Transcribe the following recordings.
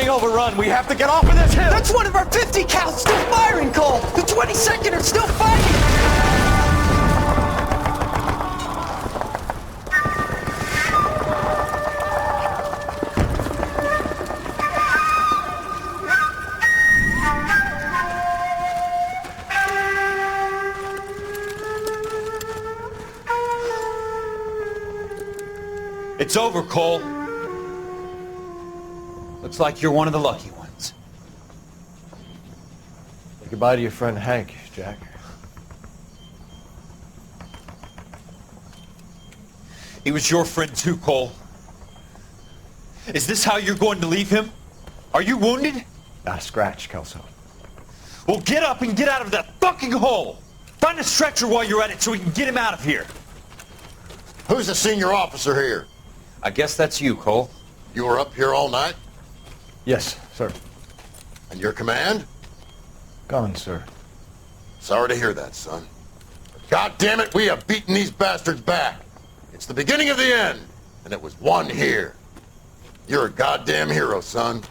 being overrun. We have to get off of this hill. That's one of our 50 cals still firing, Cole. The 22nd are still fighting. It's over, Cole. Looks like you're one of the lucky ones. Say goodbye to your friend Hank, Jack. He was your friend too, Cole. Is this how you're going to leave him? Are you wounded? Not a scratch, Kelso. Well, get up and get out of that fucking hole! Find a stretcher while you're at it so we can get him out of here. Who's the senior officer here? I guess that's you, Cole. You were up here all night? Yes, sir. And your command? Gone, sir. Sorry to hear that, son. But God damn it, we have beaten these bastards back. It's the beginning of the end, and it was won here. You're a goddamn hero, son.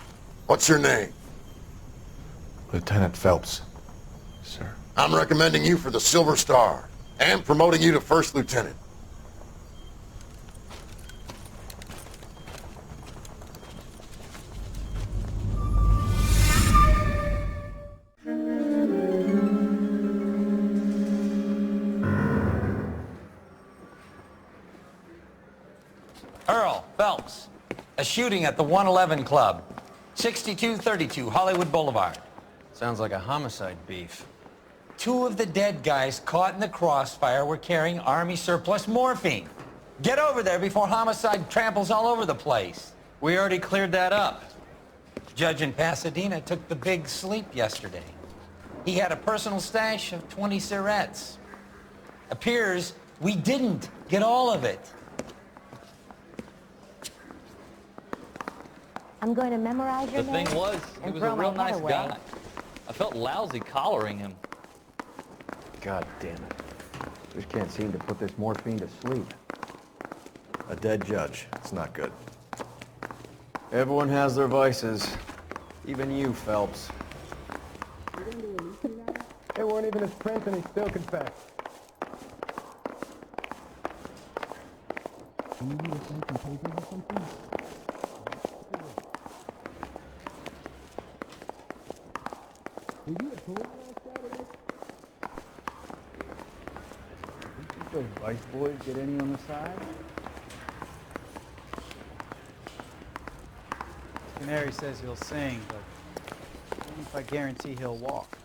What's your name? Lieutenant Phelps, sir. I'm recommending you for the Silver Star, and promoting you to First Lieutenant. Earl Phelps, a shooting at the 111 Club, 6232 Hollywood Boulevard. Sounds like a homicide beef. 2 of the dead guys caught in the crossfire were carrying Army surplus morphine. Get over there before homicide tramples all over the place. We already cleared that up. Judge in Pasadena took the big sleep yesterday. He had a personal stash of 20 cigarettes. Appears we didn't get all of it. I'm going to memorize your name. The thing was, he was a real nice guy. I felt lousy collaring him. God damn it. Just can't seem to put this morphine to sleep. A dead judge. It's not good. Everyone has their vices. Even you, Phelps. They weren't even his friends and he still confessed. Those vice boys get any on the side? Canary says he'll sing, but only if I guarantee he'll walk.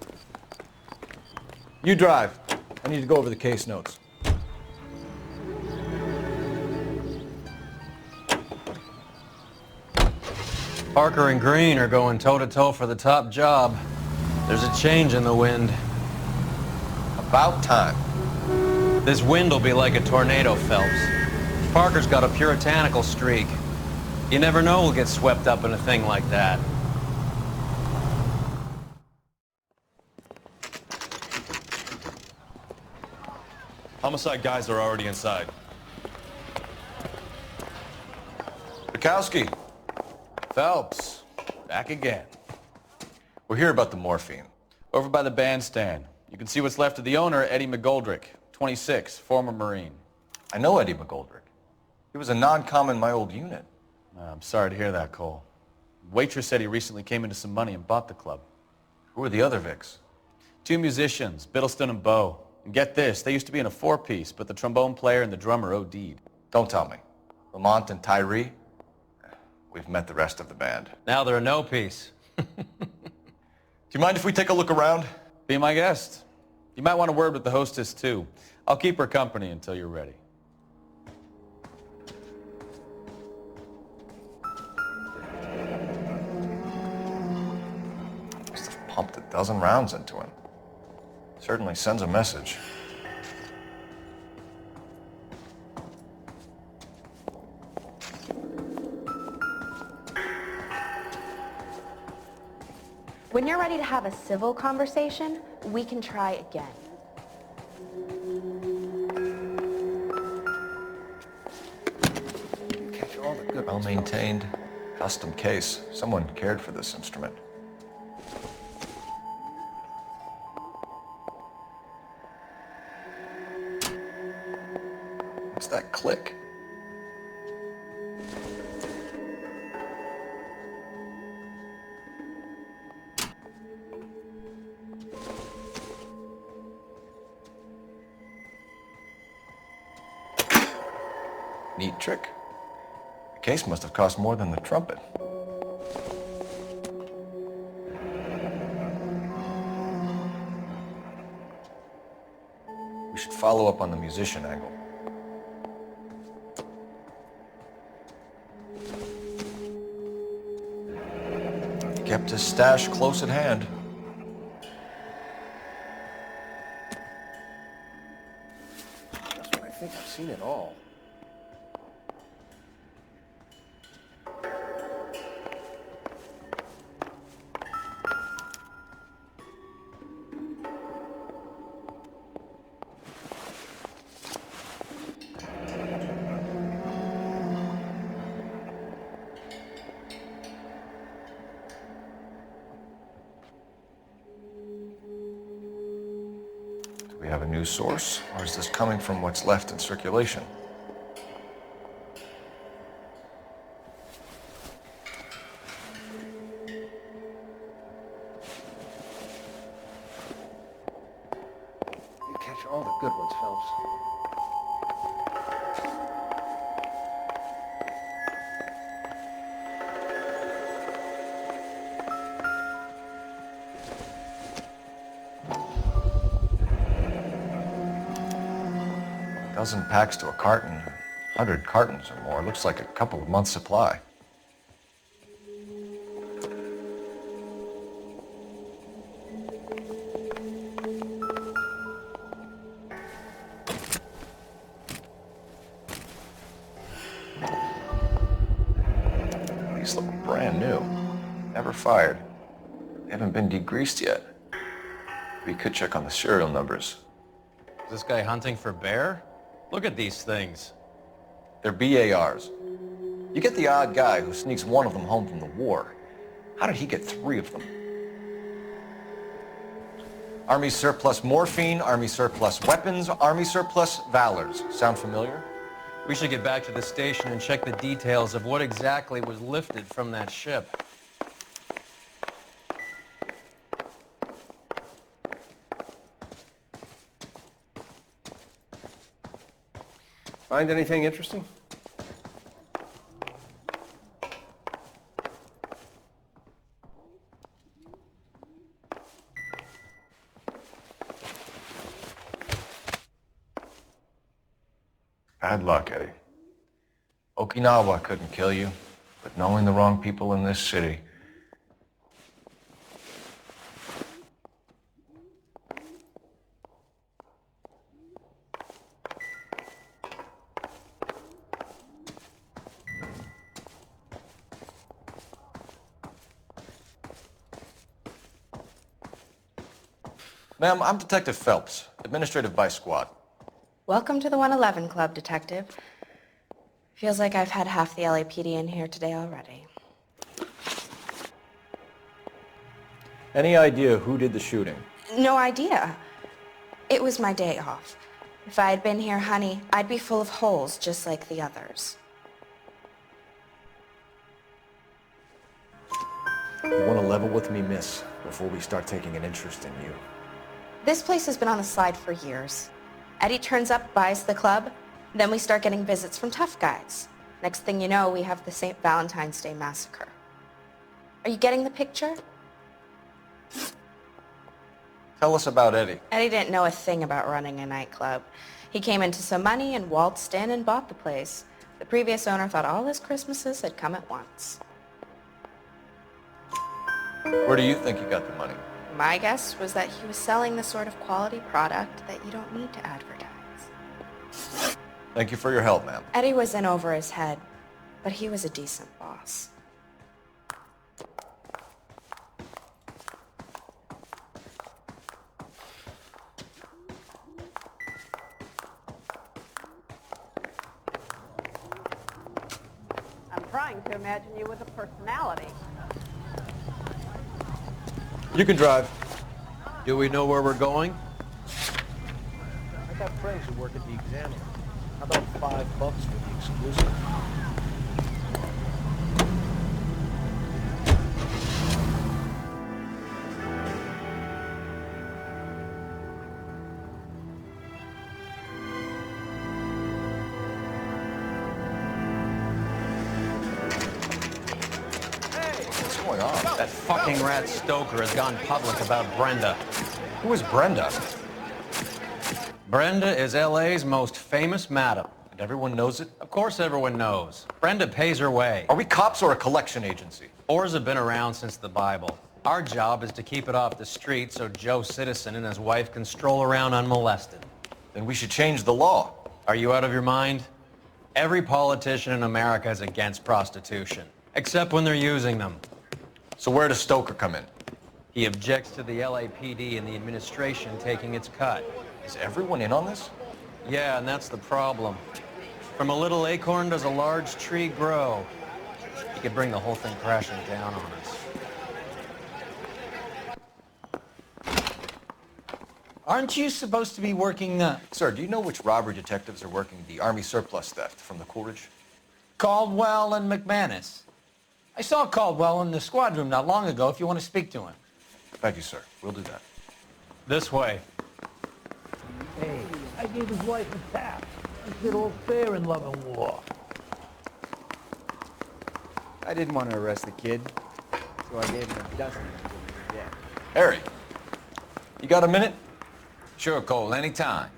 You drive. I need to go over the case notes. Parker and Green are going toe-to-toe for the top job. There's a change in the wind. About time. This wind will be like a tornado, Phelps. Parker's got a puritanical streak. You never know who'll get swept up in a thing like that. Homicide guys are already inside. Bukowski. Phelps, back again. We're here about the morphine. Over by the bandstand. You can see what's left of the owner, Eddie McGoldrick, 26, former Marine. I know Eddie McGoldrick. He was a non-com in my old unit. I'm sorry to hear that, Cole. Waitress said he recently came into some money and bought the club. Who are the other Vics? 2 musicians, Biddleston and Bowe. And get this, they used to be in a 4-piece, but the trombone player and the drummer OD'd. Don't tell me. Lamont and Tyree? We've met the rest of the band. Now they're a no-piece. Do you mind if we take a look around? Be my guest. You might want a word with the hostess, too. I'll keep her company until you're ready. Must have pumped a dozen rounds into him. Certainly sends a message. When you're ready to have a civil conversation, we can try again. Catch all the good. Well maintained, Custom case. Someone cared for this instrument. What's that click? Neat trick. The case must have cost more than the trumpet. We should follow up on the musician angle. He kept his stash close at hand. I think I've seen it all. Do we have a new source, or is this coming from what's left in circulation? You catch all the good ones, Phelps. Dozen packs to a carton, 100 cartons or more. Looks like a couple of months' supply. These look brand new. Never fired. They haven't been degreased yet. We could check on the serial numbers. Is this guy hunting for bear? Look at these things. They're BARs. You get the odd guy who sneaks one of them home from the war. How did he get 3 of them? Army surplus morphine, Army surplus weapons, Army surplus valors. Sound familiar? We should get back to the station and check the details of what exactly was lifted from that ship. Find anything interesting? Bad luck, Eddie. Okinawa couldn't kill you, but knowing the wrong people in this city. Ma'am, I'm Detective Phelps, Administrative Vice Squad. Welcome to the 111 Club, Detective. Feels like I've had half the LAPD in here today already. Any idea who did the shooting? No idea. It was my day off. If I had been here, honey, I'd be full of holes just like the others. You want to level with me, miss, before we start taking an interest in you. This place has been on the slide for years. Eddie turns up, buys the club, then we start getting visits from tough guys. Next thing you know, we have the St. Valentine's Day massacre. Are you getting the picture? Tell us about Eddie. Eddie didn't know a thing about running a nightclub. He came into some money and waltzed in and bought the place. The previous owner thought all his Christmases had come at once. Where do you think he got the money? My guess was that he was selling the sort of quality product that you don't need to advertise. Thank you for your help, ma'am. Eddie was in over his head, but he was a decent boss. I'm prime. trying to imagine you with a personality. You can drive. Do we know where we're going? I got friends who work at the Examiner. How about $5 for the exclusive? That fucking rat Stoker has gone public about Brenda. Who is Brenda? Brenda is LA's most famous madam. And everyone knows it? Of course everyone knows. Brenda pays her way. Are we cops or a collection agency? Whores have been around since the Bible. Our job is to keep it off the street so Joe Citizen and his wife can stroll around unmolested. Then we should change the law. Are you out of your mind? Every politician in America is against prostitution, except when they're using them. So where does Stoker come in? He objects to the LAPD and the administration taking its cut. Is everyone in on this? Yeah, and that's the problem. From a little acorn does a large tree grow. He could bring the whole thing crashing down on us. Aren't you supposed to be working, Sir, do you know which robbery detectives are working the Army surplus theft from the Coolidge? Caldwell and McManus? I saw Caldwell in the squad room not long ago if you want to speak to him. Thank you, sir. We'll do that. This way. Hey, I gave his wife a tap. I said all fair in love and war. I didn't want to arrest the kid, so I gave him a dozen. Yeah. Harry, you got a minute? Sure, Cole, anytime.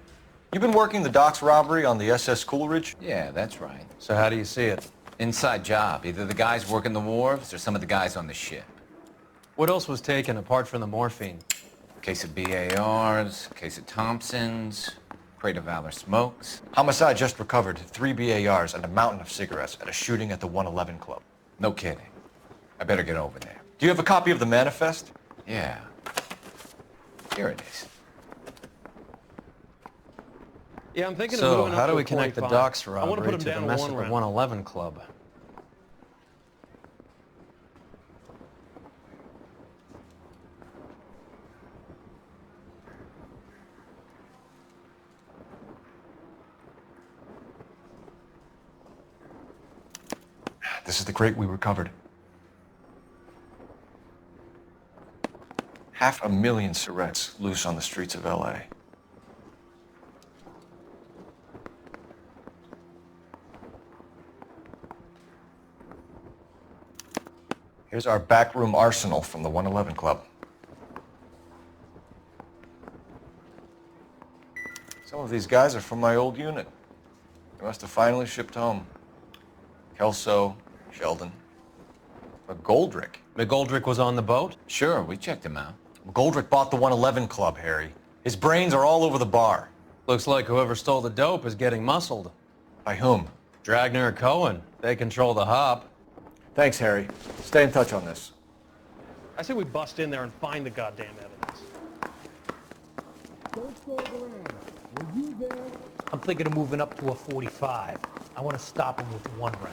You've been working the docks robbery on the SS Coolidge? Yeah, that's right. So how do you see it? Inside job. Either the guys working the wharves or some of the guys on the ship. What else was taken apart from the morphine? Case of BARs, case of Thompsons, crate of Valor smokes. Homicide just recovered 3 BARs and a mountain of cigarettes at a shooting at the 111 Club. No kidding. I better get over there. Do you have a copy of the manifest? Yeah. Here it is. Yeah, I'm thinking So, of going how up do to we a connect the 45. docks I want to robbery put him to the down mess one at the round. 111 Club? This is the crate we recovered. 500,000 cigarettes loose on the streets of LA. Here's our backroom arsenal from the 111 Club. Some of these guys are from my old unit. They must have finally shipped home. Kelso, Sheldon, McGoldrick. McGoldrick was on the boat? Sure, we checked him out. McGoldrick bought the 111 Club, Harry. His brains are all over the bar. Looks like whoever stole the dope is getting muscled. By whom? Dragner or Cohen. They control the hop. Thanks, Harry. Stay in touch on this. I say we bust in there and find the goddamn evidence. I'm thinking of moving up to a 45. I want to stop him with one round.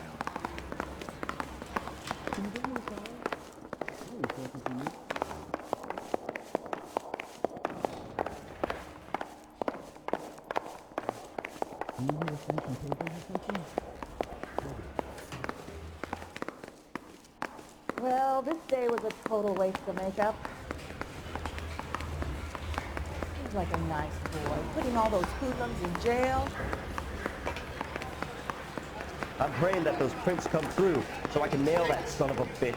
Well, this day was a total waste of makeup. Seems like a nice boy, putting all those hoodlums in jail. I'm praying that those prints come through so I can nail that son of a bitch.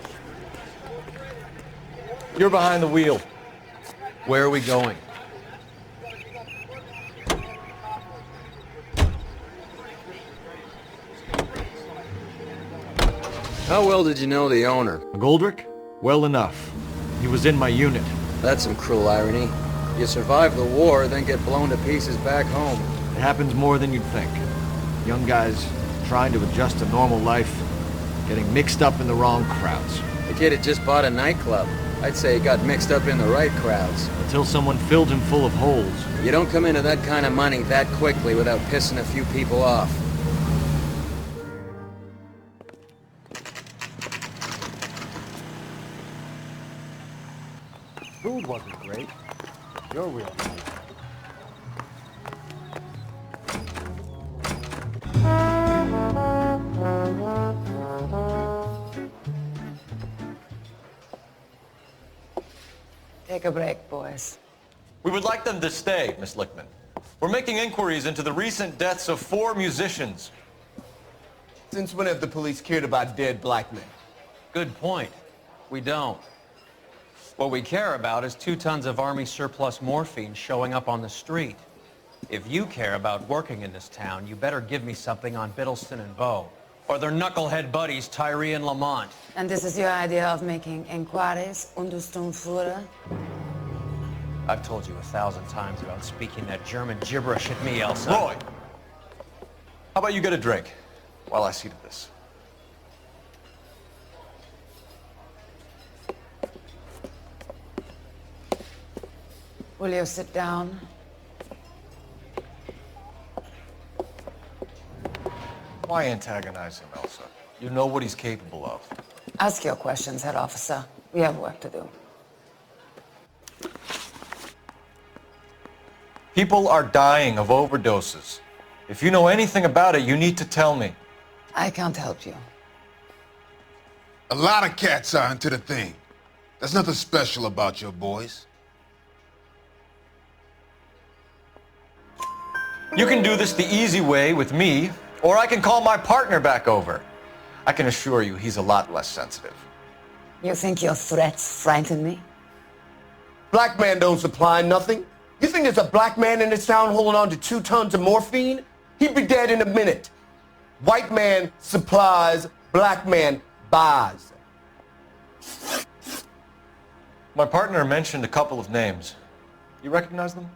You're behind the wheel. Where are we going? How well did you know the owner? McGoldrick? Well enough. He was in my unit. That's some cruel irony. You survive the war, then get blown to pieces back home. It happens more than you'd think. Young guys trying to adjust to normal life, getting mixed up in the wrong crowds. The kid had just bought a nightclub. I'd say he got mixed up in the right crowds. Until someone filled him full of holes. You don't come into that kind of money that quickly without pissing a few people off. Food wasn't great. You're real nice. Take a break, boys. We would like them to stay, Miss Lickman. We're making inquiries into the recent deaths of 4 musicians. Since when have the police cared about dead black men? Good point. We don't. What we care about is 2 tons of Army surplus morphine showing up on the street. If you care about working in this town, you better give me something on Biddleston and Bow, or their knucklehead buddies Tyree and Lamont. And this is your idea of making inquiries, Untersturmführer? I've told you 1,000 times about speaking that German gibberish at me, Elsa. Roy! How about you get a drink while I see to this? Will you sit down? Why antagonize him, Elsa? You know what he's capable of. Ask your questions, Head Officer. We have work to do. People are dying of overdoses. If you know anything about it, you need to tell me. I can't help you. A lot of cats are into the thing. There's nothing special about your boys. You can do this the easy way with me, or I can call my partner back over. I can assure you he's a lot less sensitive. You think your threats frighten me? Black man don't supply nothing. You think there's a black man in this town holding on to 2 tons of morphine? He'd be dead in a minute. White man supplies, black man buys. My partner mentioned a couple of names. You recognize them?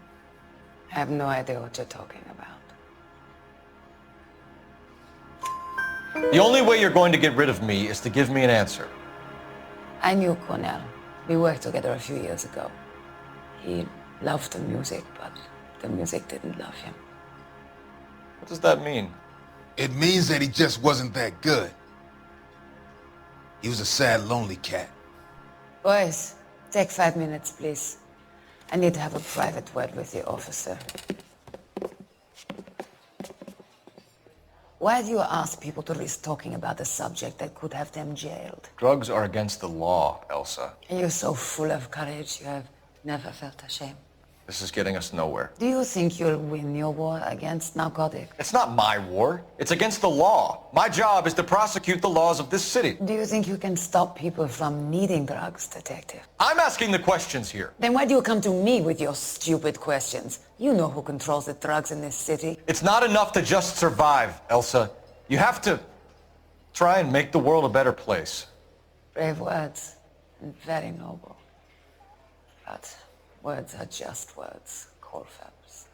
I have no idea what you're talking about. The only way you're going to get rid of me is to give me an answer. I knew Cornell. We worked together a few years ago. He loved the music, but the music didn't love him. What does that mean? It means that he just wasn't that good. He was a sad, lonely cat. Boys, take 5 minutes, please. I need to have a private word with the officer. Why do you ask people to risk talking about a subject that could have them jailed? Drugs are against the law, Elsa. And you're so full of courage, you have never felt ashamed. This is getting us nowhere. Do you think you'll win your war against narcotics? It's not my war. It's against the law. My job is to prosecute the laws of this city. Do you think you can stop people from needing drugs, Detective? I'm asking the questions here. Then why do you come to me with your stupid questions? You know who controls the drugs in this city. It's not enough to just survive, Elsa. You have to try and make the world a better place. Brave words, and very noble. But words are just words, Coul Felps.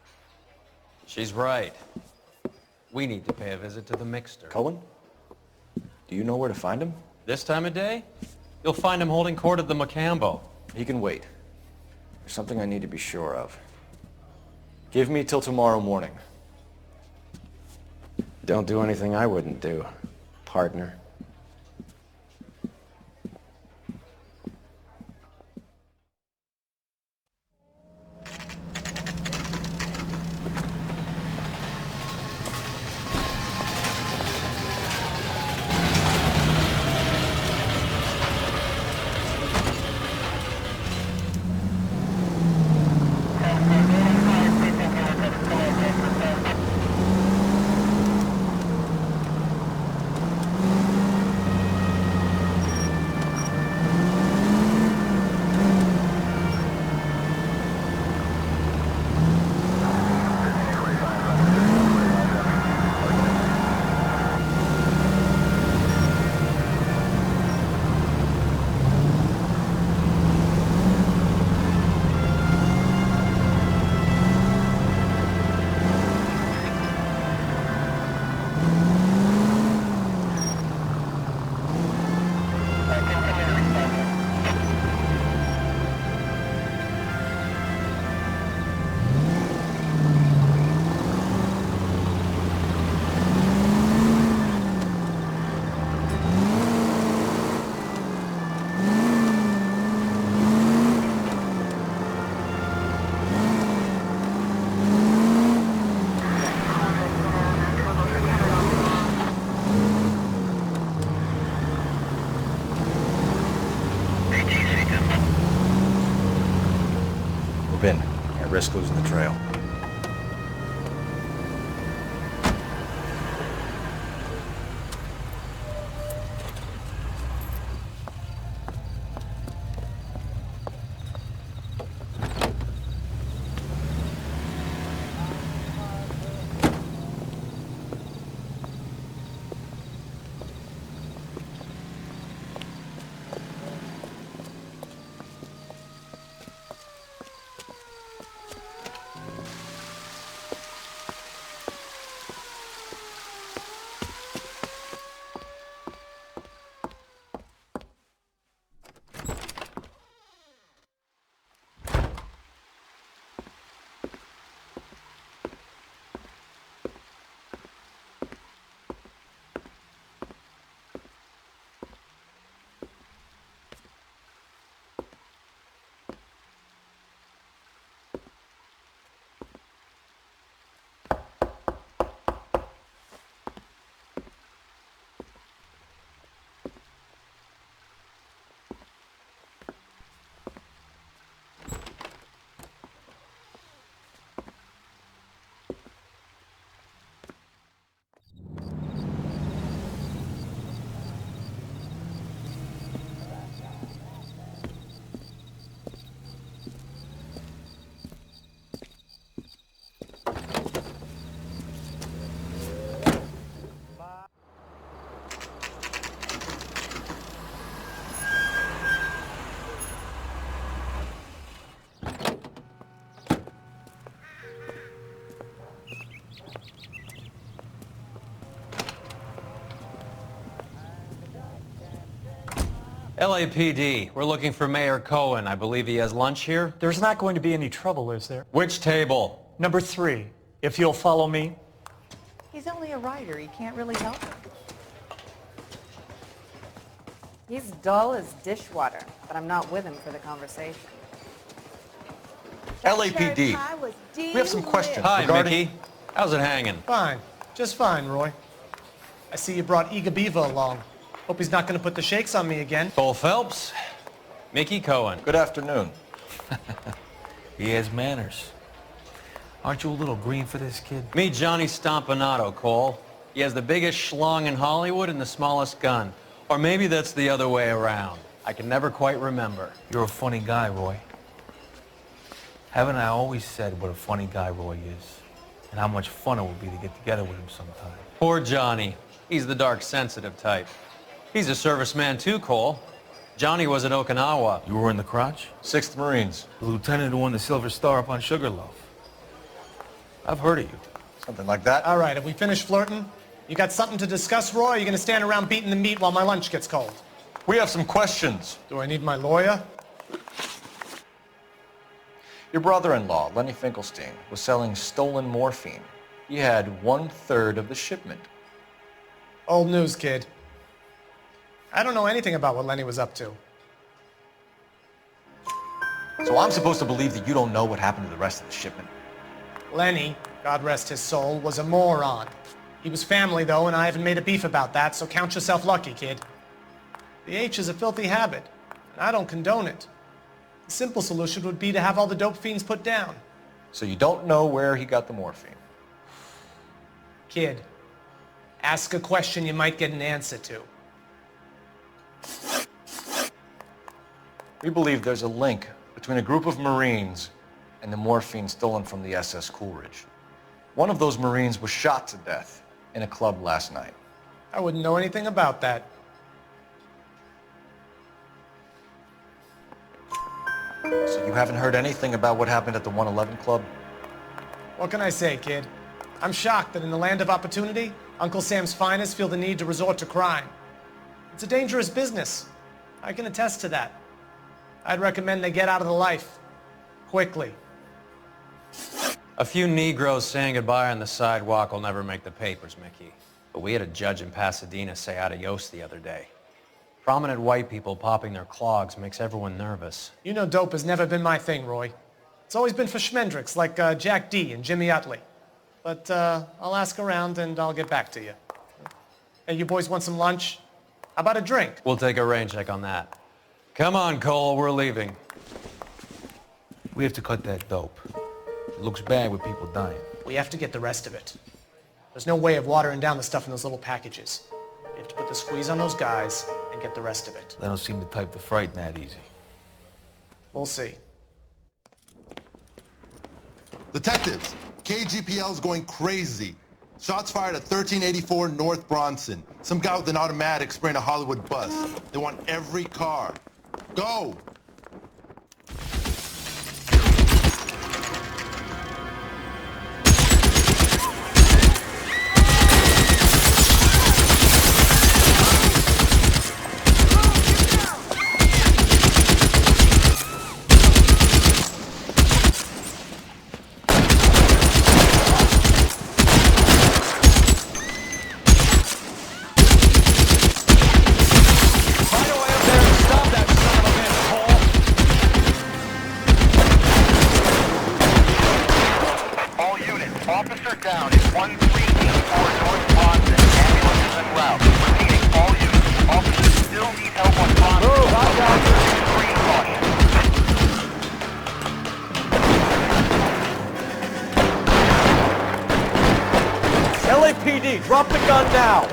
She's right. We need to pay a visit to the mixer. Cullen? Do you know where to find him? This time of day? You'll find him holding court at the Macambo. He can wait. There's something I need to be sure of. Give me till tomorrow morning. Don't do anything I wouldn't do, partner. Jump in. At risk losing the trail. LAPD, we're looking for Mayor Cohen. I believe he has lunch here. There's not going to be any trouble, is there? Which table? Number 3, if you'll follow me. He's only a writer. He can't really help it. He's dull as dishwater, but I'm not with him for the conversation. LAPD. We have some questions. Hi, regarding... Mickey. How's it hanging? Fine. Just fine, Roy. I see you brought Eager Beaver along. Hope he's not going to put the shakes on me again. Coul Felps, Mickey Cohen. Good afternoon. He has manners. Aren't you a little green for this kid? Meet Johnny Stompanato, Cole. He has the biggest schlong in Hollywood and the smallest gun. Or maybe that's the other way around. I can never quite remember. You're a funny guy, Roy. Haven't I always said what a funny guy Roy is? And how much fun it would be to get together with him sometime. Poor Johnny. He's the dark, sensitive type. He's a serviceman too, Cole. Johnny was at Okinawa. You were in the crotch? 6th Marines. The lieutenant who won the Silver Star up on Sugarloaf. I've heard of you. Something like that. All right, have we finished flirting? You got something to discuss, Roy, or are you going to stand around beating the meat while my lunch gets cold? We have some questions. Do I need my lawyer? Your brother-in-law, Lenny Finkelstein, was selling stolen morphine. He had 1/3 of the shipment. Old news, kid. I don't know anything about what Lenny was up to. So I'm supposed to believe that you don't know what happened to the rest of the shipment? Lenny, God rest his soul, was a moron. He was family, though, and I haven't made a beef about that, so count yourself lucky, kid. The H is a filthy habit, and I don't condone it. The simple solution would be to have all the dope fiends put down. So you don't know where he got the morphine? Kid, ask a question you might get an answer to. We believe there's a link between a group of Marines and the morphine stolen from the SS Coolidge. One of those Marines was shot to death in a club last night. I wouldn't know anything about that. So you haven't heard anything about what happened at the 111 Club? What can I say, kid? I'm shocked that in the land of opportunity, Uncle Sam's finest feel the need to resort to crime. It's a dangerous business. I can attest to that. I'd recommend they get out of the life. Quickly. A few Negroes saying goodbye on the sidewalk will never make the papers, Mickey. But we had a judge in Pasadena say adios the other day. Prominent white people popping their clogs makes everyone nervous. You know dope has never been my thing, Roy. It's always been for schmendricks like Jack D. and Jimmy Utley. But I'll ask around and I'll get back to you. Hey, you boys want some lunch? How about a drink? We'll take a rain check on that. Come on, Cole, we're leaving. We have to cut that dope. It looks bad with people dying. We have to get the rest of it. There's no way of watering down the stuff in those little packages. We have to put the squeeze on those guys and get the rest of it. They don't seem the type to frighten that easy. We'll see. Detectives, KGPL's going crazy. Shots fired at 1384 North Bronson. Some guy with an automatic spraying a Hollywood bus. They want every car. Go! LAPD, drop the gun now!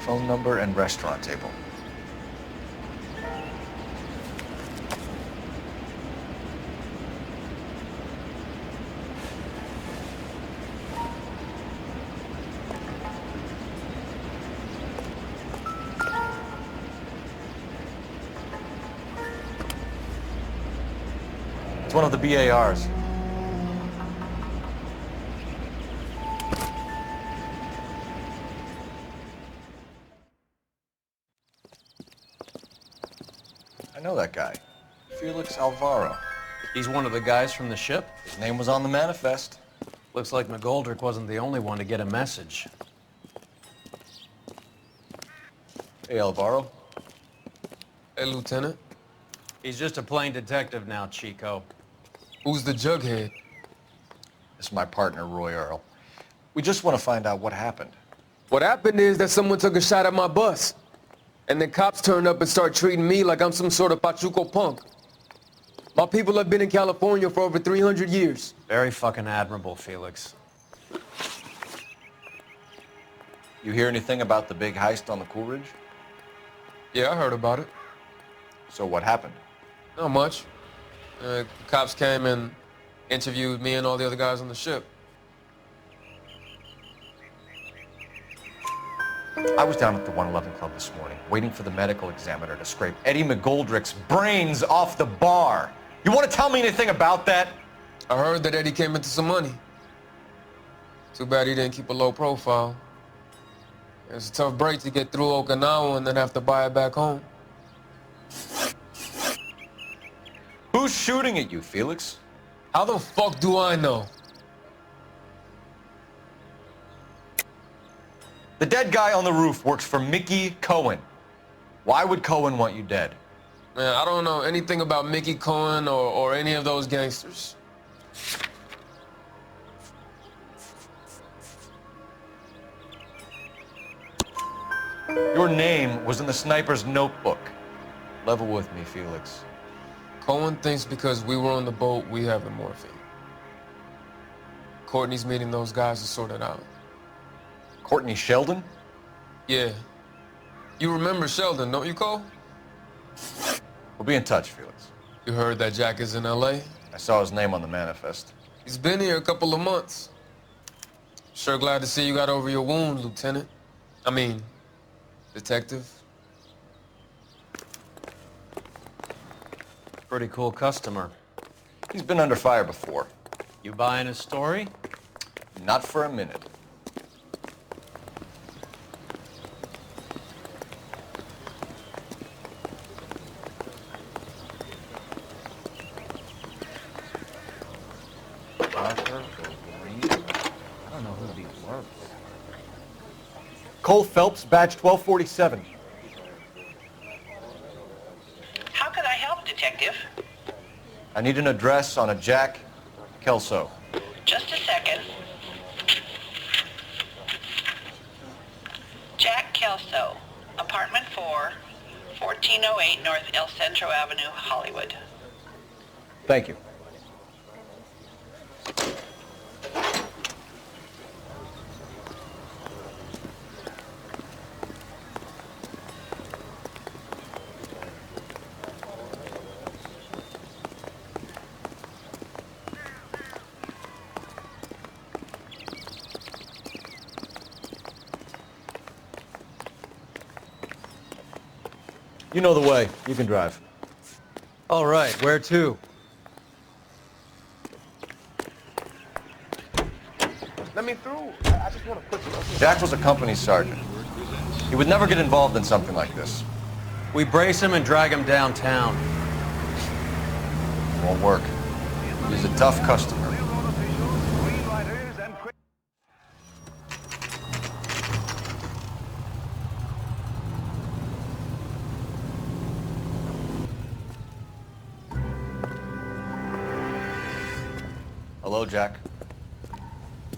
Phone number and restaurant table. It's one of the BARs. I know that guy. Felix Alvaro. He's one of the guys from the ship? His name was on the manifest. Looks like McGoldrick wasn't the only one to get a message. Hey, Alvaro. Hey, Lieutenant. He's just a plain detective now, Chico. Who's the jughead? This is my partner, Roy Earl. We just want to find out what happened. What happened is that someone took a shot at my bus. And the cops turned up and started treating me like I'm some sort of Pachuco punk. My people have been in California for over 300 years. Very fucking admirable, Felix. You hear anything about the big heist on the Coolidge? Yeah, I heard about it. So what happened? Not much. The cops came and interviewed me and all the other guys on the ship. I was down at the 111 Club this morning, waiting for the medical examiner to scrape Eddie McGoldrick's brains off the bar. You want to tell me anything about that? I heard that Eddie came into some money. Too bad he didn't keep a low profile. It's a tough break to get through Okinawa and then have to buy it back home. Who's shooting at you, Felix? How the fuck do I know? The dead guy on the roof works for Mickey Cohen. Why would Cohen want you dead? Man, I don't know anything about Mickey Cohen or any of those gangsters. Your name was in the sniper's notebook. Level with me, Felix. Cohen thinks because we were on the boat, we have the morphine. Courtney's meeting those guys to sort it out. Courtney Sheldon? Yeah. You remember Sheldon, don't you, Cole? We'll be in touch, Felix. You heard that Jack is in L.A.? I saw his name on the manifest. He's been here a couple of months. Sure glad to see you got over your wound, Lieutenant. I mean, Detective. Pretty cool customer. He's been under fire before. You buying his story? Not for a minute. Coul Felps, badge 1247. How can I help, Detective? I need an address on a Jack Kelso. Just a second. Jack Kelso, apartment 4, 1408 North El Centro Avenue, Hollywood. Thank you. You know the way. You can drive. All right, where to? Let me through. I just want to put you. Jack was a company sergeant. He would never get involved in something like this. We brace him and drag him downtown. Won't work. He's a tough customer. Hello, Jack.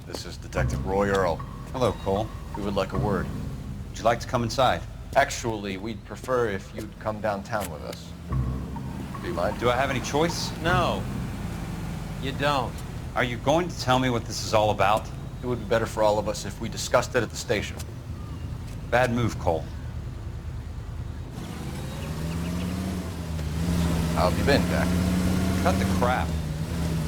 This is Detective Roy Earl. Hello, Cole. We would like a word. Would you like to come inside? Actually, we'd prefer if you'd come downtown with us. Do you mind? Do I have any choice? No, you don't. Are you going to tell me what this is all about? It would be better for all of us if we discussed it at the station. Bad move, Cole. How have you been, Jack? Cut the crap.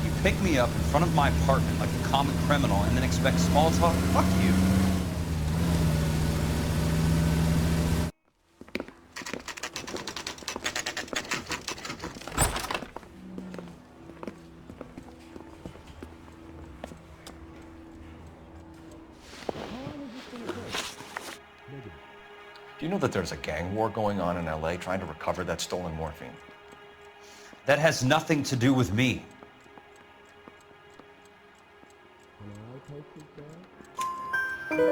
You pick me up in front of my apartment like a common criminal and then expect small talk? Fuck you. Do you know that there's a gang war going on in LA trying to recover that stolen morphine? That has nothing to do with me.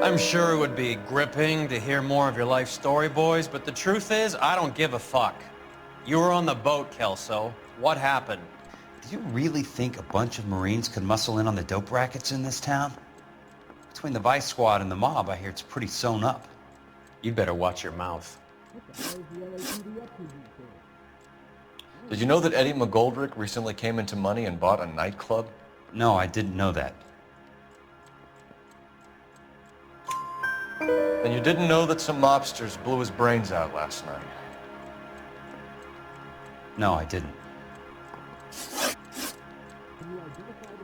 I'm sure it would be gripping to hear more of your life story, boys, but the truth is, I don't give a fuck. You were on the boat, Kelso. What happened? Do you really think a bunch of Marines could muscle in on the dope rackets in this town? Between the Vice Squad and the mob, I hear it's pretty sewn up. You'd better watch your mouth. Did you know that Eddie McGoldrick recently came into money and bought a nightclub? No, I didn't know that. And you didn't know that some mobsters blew his brains out last night? No, I didn't.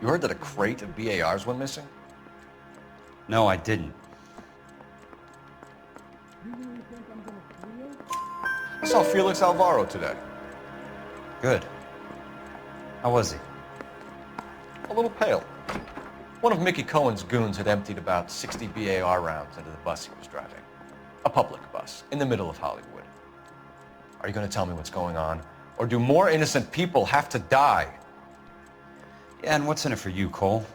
You heard that a crate of BARs went missing? No, I didn't. I saw Felix Alvaro today. Good. How was he? A little pale. One of Mickey Cohen's goons had emptied about 60 BAR rounds into the bus he was driving. A public bus, in the middle of Hollywood. Are you going to tell me what's going on? Or do more innocent people have to die? Yeah, and what's in it for you, Cole?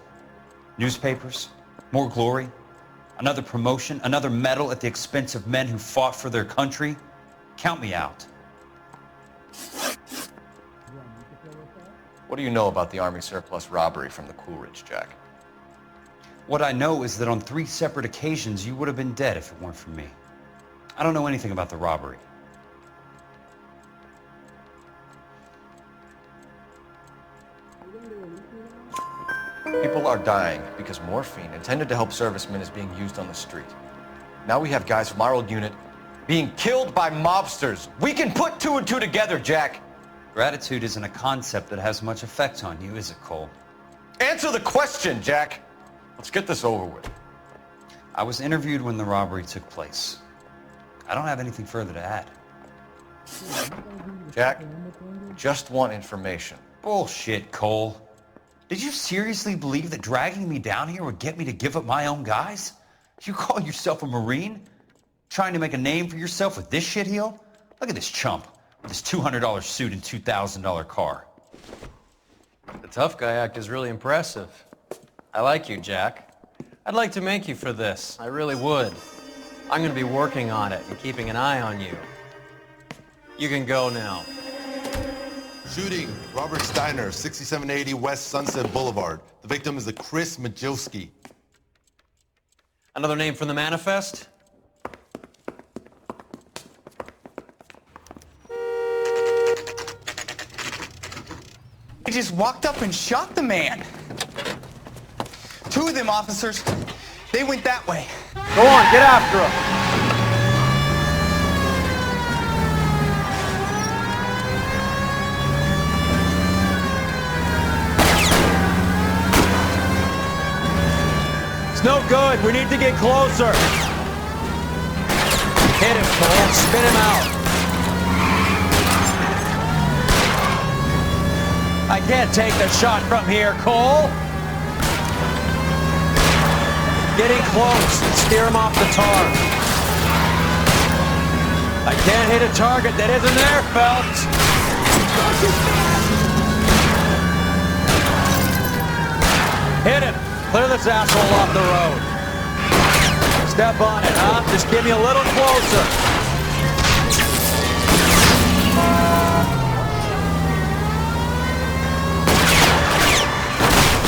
Newspapers? More glory? Another promotion? Another medal at the expense of men who fought for their country? Count me out. What do you know about the Army surplus robbery from the Coolidge, Jack? What I know is that on 3 separate occasions, you would have been dead if it weren't for me. I don't know anything about the robbery. People are dying because morphine intended to help servicemen is being used on the street. Now we have guys from our old unit being killed by mobsters. We can put 2 and 2 together, Jack. Gratitude isn't a concept that has much effect on you, is it, Cole? Answer the question, Jack. Let's get this over with. I was interviewed when the robbery took place. I don't have anything further to add. Jack, just want information. Bullshit, Cole. Did you seriously believe that dragging me down here would get me to give up my own guys? You call yourself a Marine? Trying to make a name for yourself with this shitheel? Look at this chump with his $200 suit and $2,000 car. The tough guy act is really impressive. I like you, Jack. I'd like to make you for this. I really would. I'm going to be working on it and keeping an eye on you. You can go now. Shooting, Robert Steiner, 6780 West Sunset Boulevard. The victim is a Chris Majowski. Another name from the manifest? They just walked up and shot the man. Two of them officers, they went that way. Go on, get after him. No good. We need to get closer. Hit him, Cole. Spin him out. I can't take the shot from here, Cole. Getting close. Steer him off the tar. I can't hit a target that isn't there, Phelps. Hit him. Clear this asshole off the road. Step on it, huh? Just get me a little closer.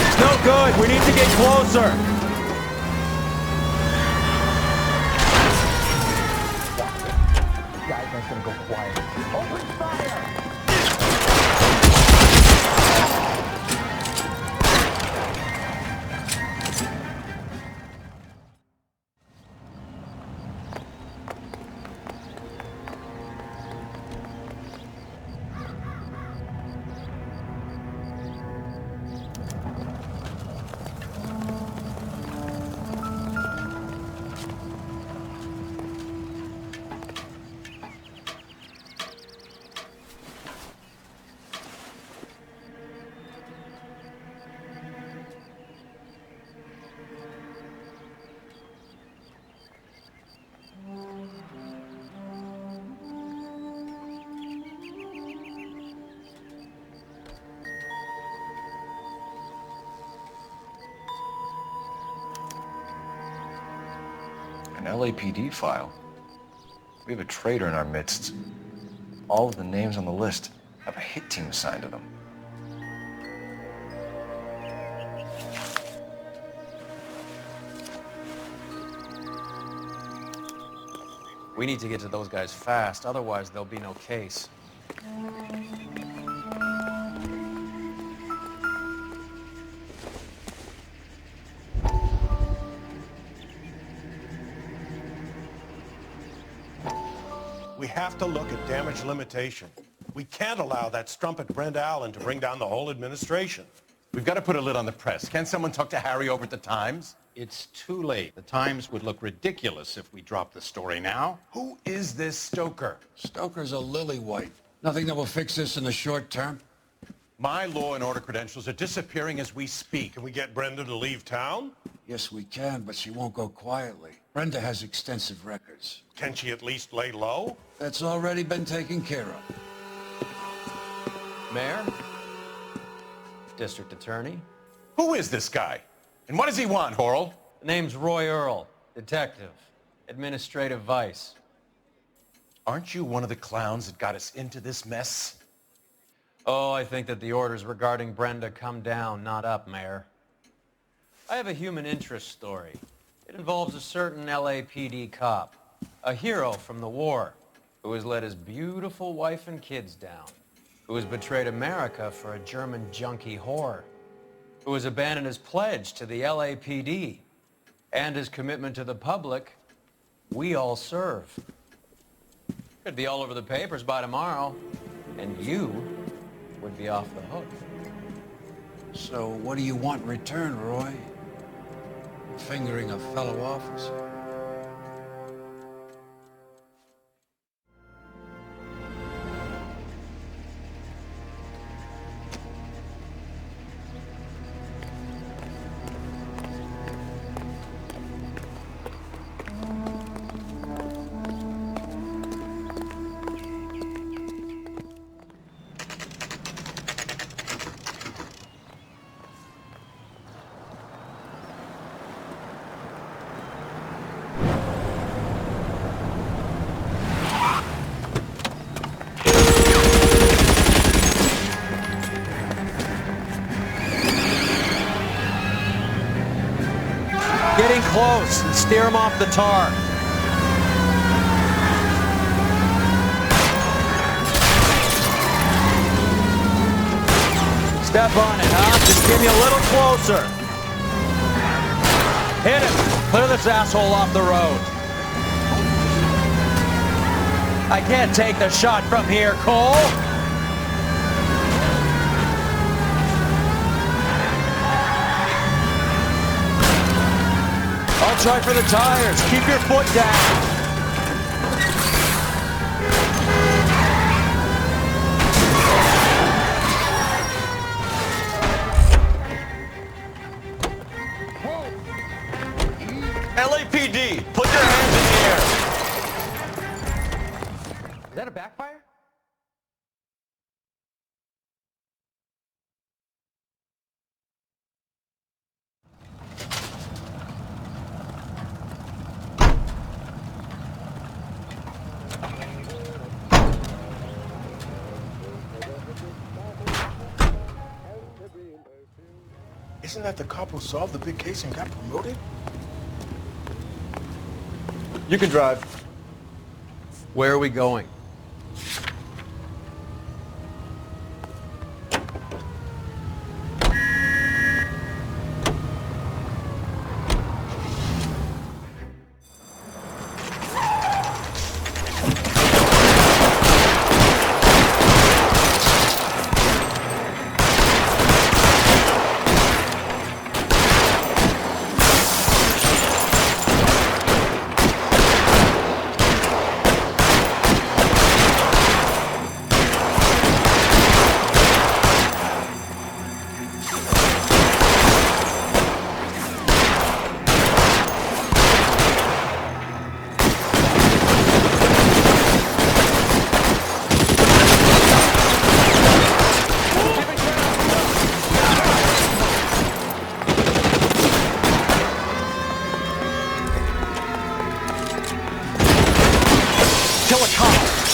It's no good. We need to get closer. The guy's not gonna go quiet. Open fire! An LAPD file. We have a traitor in our midst. All of the names on the list have a hit team assigned to them. We need to get to those guys fast, otherwise there'll be no case. We have to look at damage limitation. We can't allow that strumpet Brenda Allen to bring down the whole administration. We've got to put a lid on the press. Can someone talk to Harry over at the Times? It's too late. The Times would look ridiculous if we dropped the story now. Who is this Stoker? Stoker's a lily-white. Nothing that will fix this in the short term. My law and order credentials are disappearing as we speak. Can we get Brenda to leave town? Yes, we can, but she won't go quietly. Brenda has extensive records. Can she at least lay low? That's already been taken care of. Mayor? District Attorney? Who is this guy? And what does he want, Horrell? The name's Roy Earl, detective, administrative vice. Aren't you one of the clowns that got us into this mess? Oh, I think that the orders regarding Brenda come down, not up, Mayor. I have a human interest story. It involves a certain LAPD cop, a hero from the war, who has let his beautiful wife and kids down, who has betrayed America for a German junkie whore, who has abandoned his pledge to the LAPD and his commitment to the public. We all serve. Could be all over the papers by tomorrow, and you would be off the hook. So what do you want in return, Roy? fingering a fellow officer. Getting close and steer him off the tar. Step on it, huh? Just give me a little closer. Hit him. Clear this asshole off the road. I can't take the shot from here, Cole. I'll try for the tires. Keep your foot down. LAPD, put your hands in the air. Is that a backfire? Isn't that the cop who solved the big case and got promoted? You can drive. Where are we going?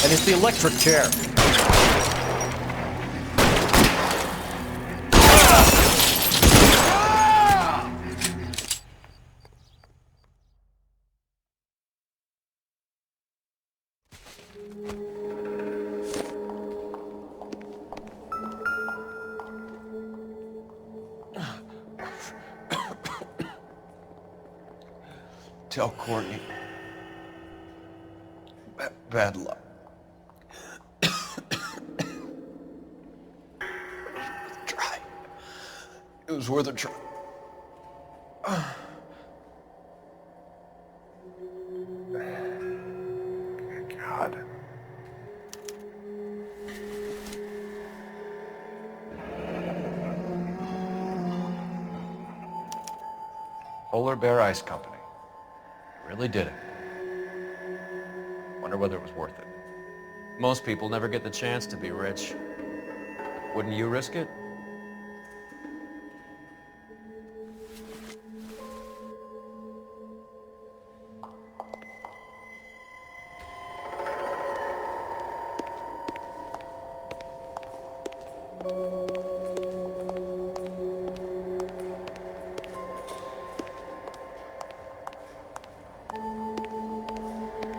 And it's the electric chair. Tell Courtney. Bad luck. Try. It was worth a try. God. Polar Bear Ice Company. Really did it. Wonder whether it was worth it. Most people never get the chance to be rich. Wouldn't you risk it?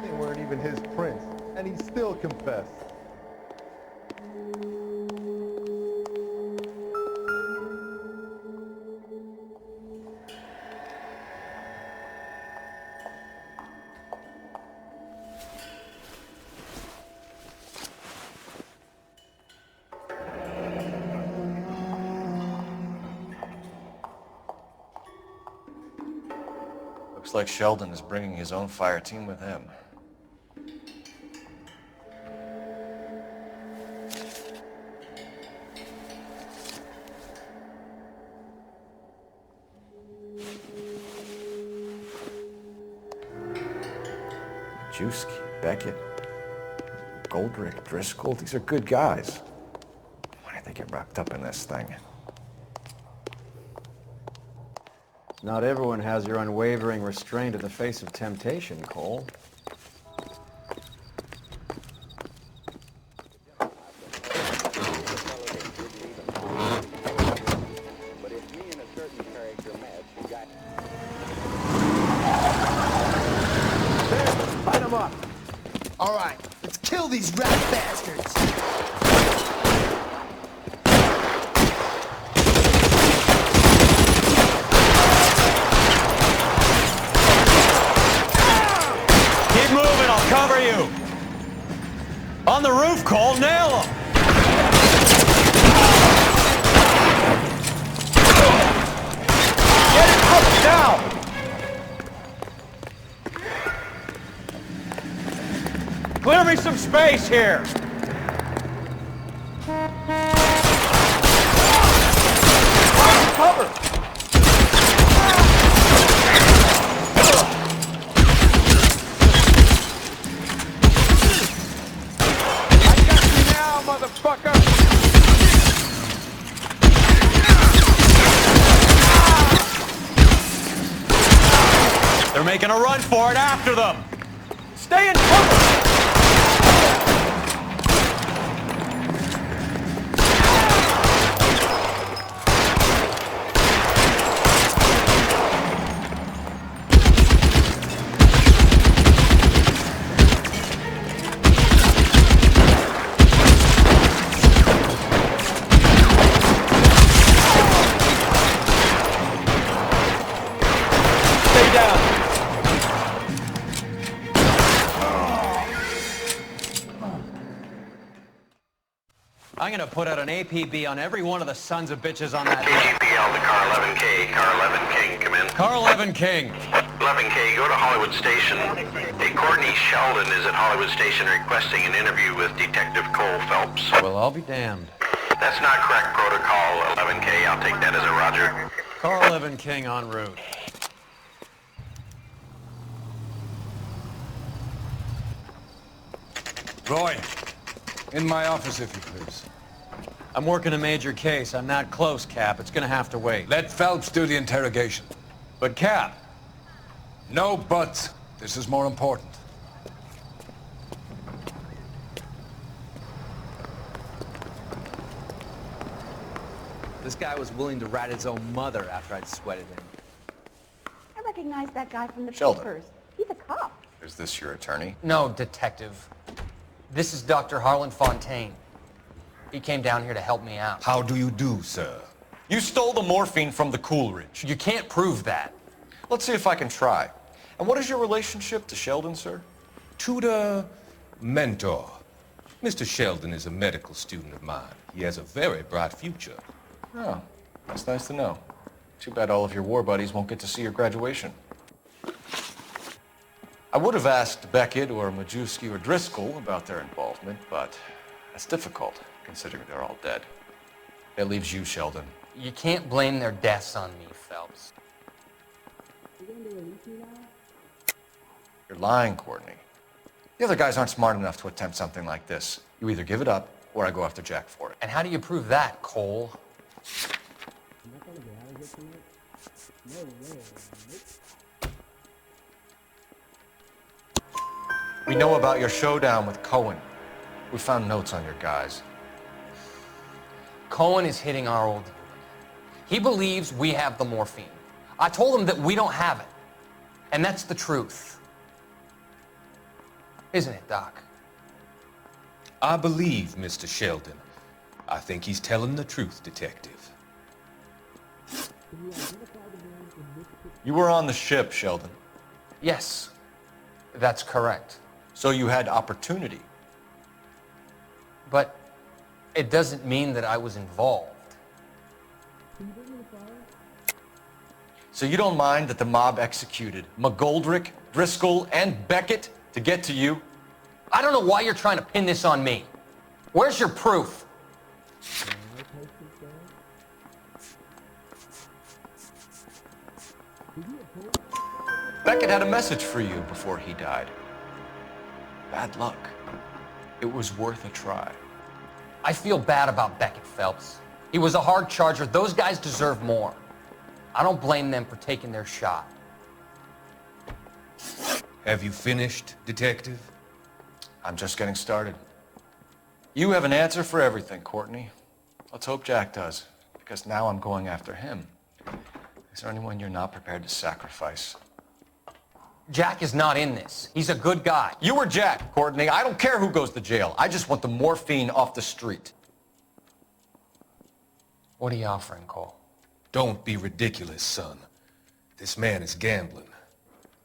They weren't even his prints, and he still confessed. Looks like Sheldon is bringing his own fire team with him. Majewski, Beckett, Goldrick, Driscoll, these are good guys. Why did they get wrapped up in this thing? Not everyone has your unwavering restraint in the face of temptation, Cole. All right, let's kill these rat bastards. Keep moving, I'll cover you. On the roof, Cole, nail him. Get it up, down. Clear me some space here! Cover! I got you now, motherfucker! They're making a run for it after them! Stay in cover! I'm gonna put out an APB on every one of the sons of bitches on that KGPL to car 11K. Car 11 King, come in. Car 11 King. 11K, go to Hollywood Station. Hey, Courtney Sheldon is at Hollywood Station requesting an interview with Detective Coul Felps. Well, I'll be damned. That's not correct protocol, 11K. I'll take that as a roger. Car 11 King en route. Roy, in my office, if you please. I'm working a major case. I'm not close, Cap. It's gonna have to wait. Let Phelps do the interrogation. But, Cap. No buts. This is more important. This guy was willing to rat his own mother after I'd sweated him. I recognize that guy from the Sheldon. papers. He's a cop. Is this your attorney? No, detective. This is Dr. Harlan Fontaine. He came down here to help me out. How do you do, sir? You stole the morphine from the Coolidge. You can't prove that. Let's see if I can try. And what is your relationship to Sheldon, sir? Tutor, mentor. Mr. Sheldon is a medical student of mine. He has a very bright future. Oh, that's nice to know. Too bad all of your war buddies won't get to see your graduation. I would have asked Beckett or Majewski or Driscoll about their involvement, but that's difficult, considering they're all dead. That leaves you, Sheldon. You can't blame their deaths on me, Phelps. You're lying, Courtney. The other guys aren't smart enough to attempt something like this. You either give it up, or I go after Jack for it. And how do you prove that, Cole? We know about your showdown with Cohen. We found notes on your guys. Cohen is hitting our old unit. He believes we have the morphine. I told him that we don't have it. And that's the truth. Isn't it, Doc? I believe Mr. Sheldon. I think he's telling the truth, Detective. You were on the ship, Sheldon. Yes, that's correct. So you had opportunity. But it doesn't mean that I was involved. So you don't mind that the mob executed McGoldrick, Driscoll, and Beckett to get to you? I don't know why you're trying to pin this on me. Where's your proof? Beckett had a message for you before he died. Bad luck. It was worth a try. I feel bad about Beckett, Phelps. He was a hard charger. Those guys deserve more. I don't blame them for taking their shot. Have you finished, Detective? I'm just getting started. You have an answer for everything, Courtney. Let's hope Jack does, because now I'm going after him. Is there anyone you're not prepared to sacrifice? Jack is not in this. He's a good guy. You were Jack, Courtney. I don't care who goes to jail. I just want the morphine off the street. What are you offering, Cole? Don't be ridiculous, son. This man is gambling.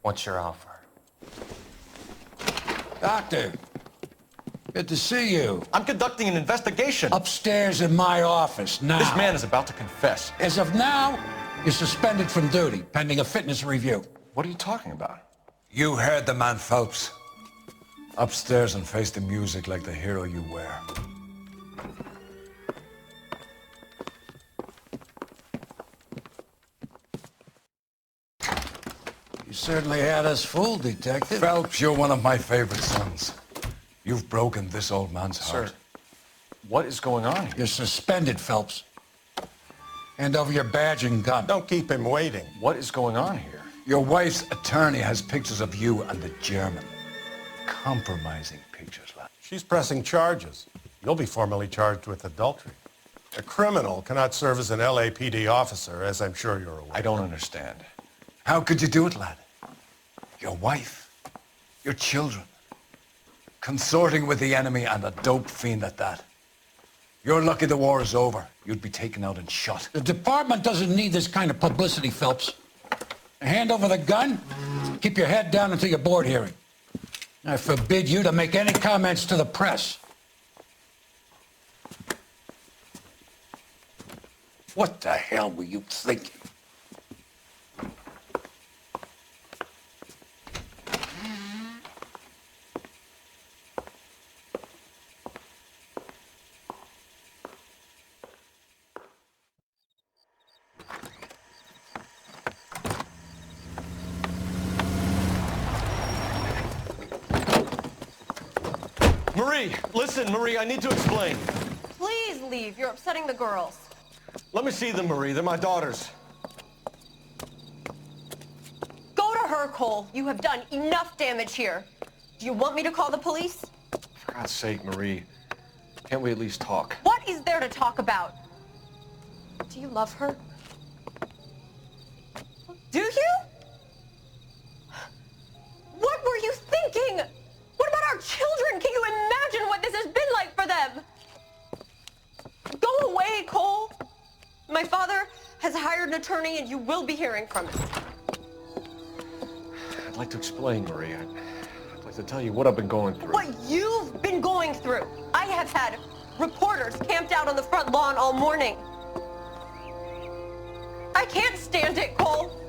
What's your offer? Doctor, good to see you. I'm conducting an investigation. Upstairs in my office, now. This man is about to confess. As of now, you're suspended from duty, pending a fitness review. What are you talking about? You heard the man, Phelps. Upstairs and face the music like the hero you were. You certainly had us fooled, Detective. Phelps, you're one of my favorite sons. You've broken this old man's heart. Sir, what is going on here? You're suspended, Phelps. Hand over your badge and gun. Don't keep him waiting. What is going on here? Your wife's attorney has pictures of you and the German. Compromising pictures, lad. She's pressing charges. You'll be formally charged with adultery. A criminal cannot serve as an LAPD officer, as I'm sure you're aware. I don't understand. How could you do it, lad? Your wife, your children, consorting with the enemy and a dope fiend at that. You're lucky the war is over. You'd be taken out and shot. The department doesn't need this kind of publicity, Phelps. Hand over the gun, keep your head down until your board hearing. I forbid you to make any comments to the press. What the hell were you thinking? Marie, listen, Marie, I need to explain. Please leave. You're upsetting the girls. Let me see them, Marie. They're my daughters. Go to her, Cole. You have done enough damage here. Do you want me to call the police? For God's sake, Marie, can't we at least talk? What is there to talk about? Do you love her? Do you? What were you thinking? What about our children? Can you imagine what this has been like for them? Go away, Cole. My father has hired an attorney and you will be hearing from him. I'd like to explain, Marie. I'd like to tell you what I've been going through. What you've been going through. I have had reporters camped out on the front lawn all morning. I can't stand it, Cole.